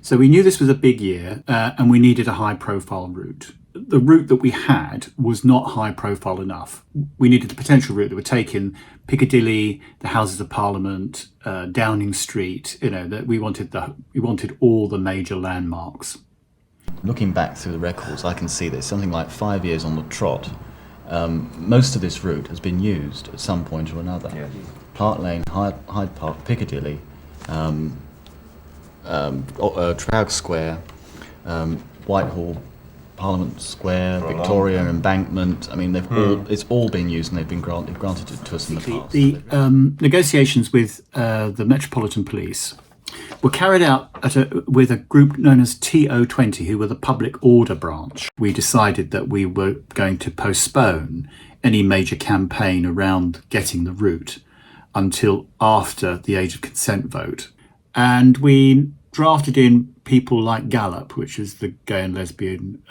So we knew this was a big year and we needed a high profile route. The route that we had was not high profile enough. We needed a potential route that would take in Piccadilly, the Houses of Parliament, Downing Street. That we wanted all the major landmarks. Looking back through the records, I can see there's something like 5 years on the trot. Most of this route has been used at some point or another. Yeah. Park Lane, Hyde Park, Piccadilly, Trafalgar Square, Whitehall, Parliament Square, Victoria, Embankment. I mean, it's all been used and they've been granted to us in the past. The negotiations with the Metropolitan Police were carried out with a group known as TO20, who were the public order branch. We decided that we were going to postpone any major campaign around getting the route until after the age of consent vote. And we drafted in people like Gallup, which is the gay and lesbian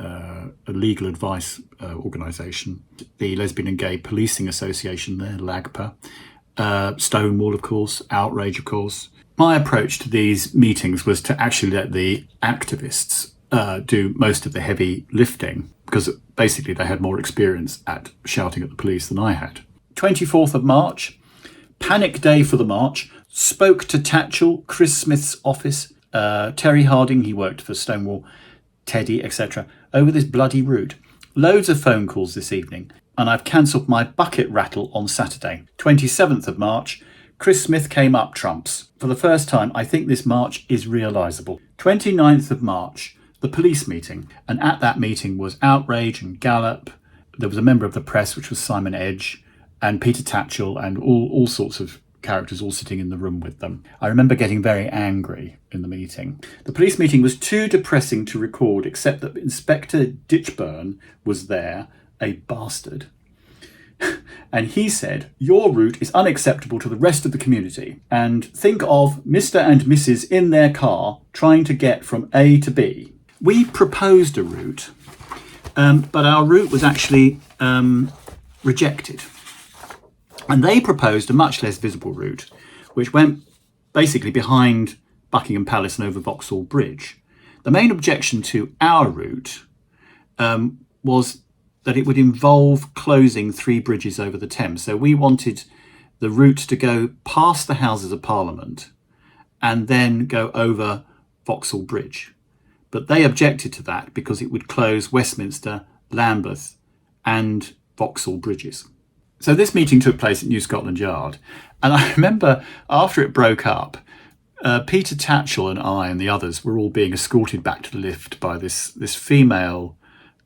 legal advice organisation, the Lesbian and Gay Policing Association there, LAGPA, Stonewall, of course, Outrage, of course. My approach to these meetings was to actually let the activists do most of the heavy lifting, because basically they had more experience at shouting at the police than I had. 24th of March, panic day for the march. Spoke to Tatchell, Chris Smith's office, Terry Harding, he worked for Stonewall, Teddy, etc., over this bloody route. Loads of phone calls this evening, and I've cancelled my bucket rattle on Saturday. 27th of March, Chris Smith came up trumps. For the first time, I think this march is realisable. 29th of March, the police meeting, and at that meeting was Outrage and Gallup. There was a member of the press, which was Simon Edge, and Peter Tatchell, and all sorts of characters all sitting in the room with them. I remember getting very angry in the meeting. The police meeting was too depressing to record, except that Inspector Ditchburn was there, a bastard. And he said, your route is unacceptable to the rest of the community. And think of Mr. and Mrs. in their car trying to get from A to B. We proposed a route, but our route was actually rejected. And they proposed a much less visible route, which went basically behind Buckingham Palace and over Vauxhall Bridge. The main objection to our route was that it would involve closing 3 bridges over the Thames. So we wanted the route to go past the Houses of Parliament and then go over Vauxhall Bridge. But they objected to that because it would close Westminster, Lambeth and Vauxhall Bridges. So this meeting took place at New Scotland Yard. And I remember after it broke up, Peter Tatchell and I and the others were all being escorted back to the lift by this female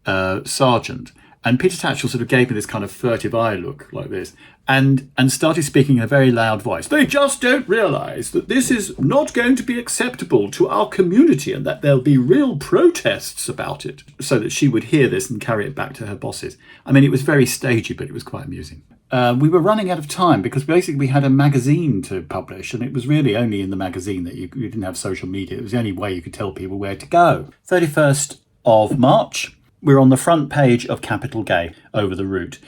sergeant. And Peter Tatchell sort of gave me this kind of furtive eye look like this and started speaking in a very loud voice. They just don't realise that this is not going to be acceptable to our community and that there'll be real protests about it, so that she would hear this and carry it back to her bosses. I mean, it was very stagey, but it was quite amusing. We were running out of time because basically we had a magazine to publish, and it was really only in the magazine that you didn't have social media. It was the only way you could tell people where to go. 31st of March. We're on the front page of Capital Gay over the route.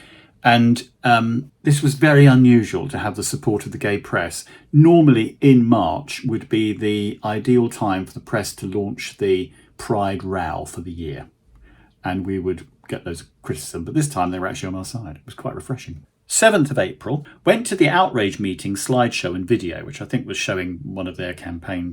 And this was very unusual to have the support of the gay press. Normally in March would be the ideal time for the press to launch the Pride row for the year. And we would get loads of criticism. But this time they were actually on our side. It was quite refreshing. 7th of April, went to the Outrage meeting slideshow and video, which I think was showing one of their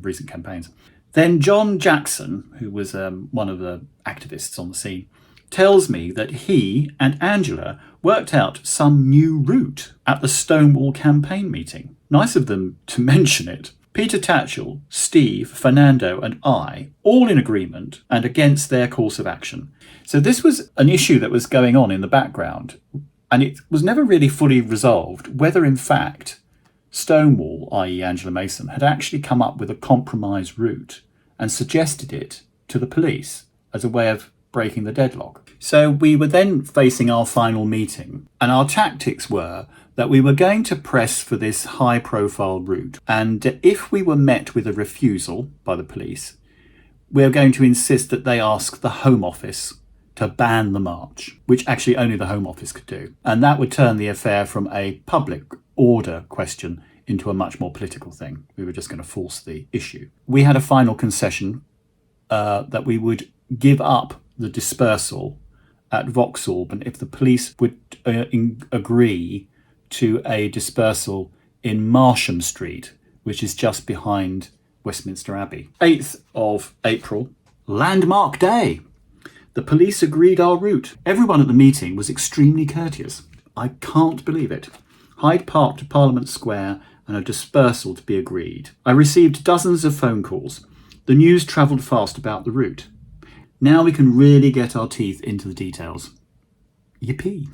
recent campaigns. Then John Jackson, who was one of the activists on the scene, tells me that he and Angela worked out some new route at the Stonewall campaign meeting. Nice of them to mention it. Peter Tatchell, Steve, Fernando and I, all in agreement and against their course of action. So this was an issue that was going on in the background, and it was never really fully resolved whether in fact Stonewall, i.e. Angela Mason, had actually come up with a compromise route and suggested it to the police as a way of breaking the deadlock. So we were then facing our final meeting, and our tactics were that we were going to press for this high-profile route, and if we were met with a refusal by the police, we were going to insist that they ask the Home Office to ban the march, which actually only the Home Office could do. And that would turn the affair from a public order question into a much more political thing. We were just going to force the issue. We had a final concession that we would give up the dispersal at Vauxhall, but if the police would agree to a dispersal in Marsham Street, which is just behind Westminster Abbey. 8th of April, landmark day. The police agreed our route. Everyone at the meeting was extremely courteous. I can't believe it. Hyde Park to Parliament Square and a dispersal to be agreed. I received dozens of phone calls. The news travelled fast about the route. Now we can really get our teeth into the details. Yippee.